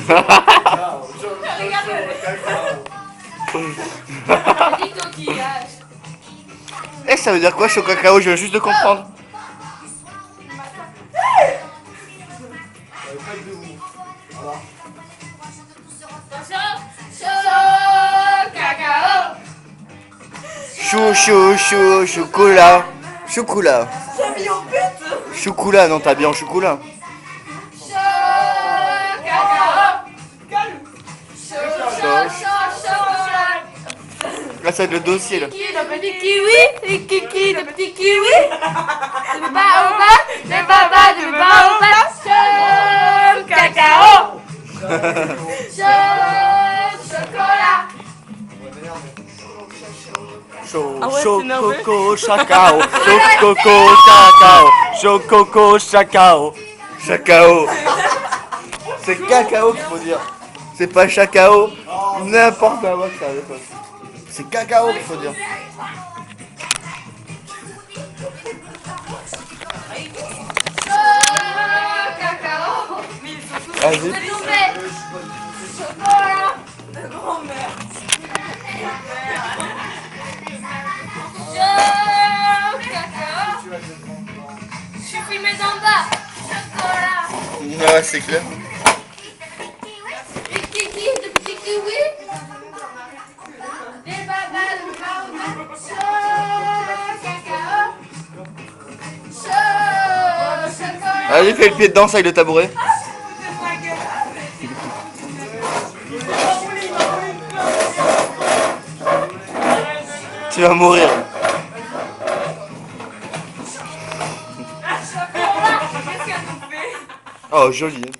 Des coquillages. Eh, ça veut dire quoi, chaud cacao? Je viens juste de comprendre. Chocolat. Chocolat. Chocolat, non, t'as bien en chocolat. Là, ça va être le dossier, là. Le petit kiwi, le kiki, le petit kiwi. Le baobab, le baba, le baobab. Cacao. Chocolat. Chococo, chacao. Chococo, cacao. Chococo, chacao. Chacao. C'est cacao qu'il faut dire. C'est pas chacao. N'importe quoi que ça veut pas. C'est cacao qu'il faut dire. Cacao. Vas-y. C'est tombé. Chocolat. De grand-mère. Cacao. Je suis filmé d'en bas. Chocolat. Ouais, c'est clair. Les kiki, le petit kiwi. Les babas, le baobab. Cacao. Chocolat. Allez, fais le pied de danse avec le tabouret. Tu vas mourir. Oh, joli.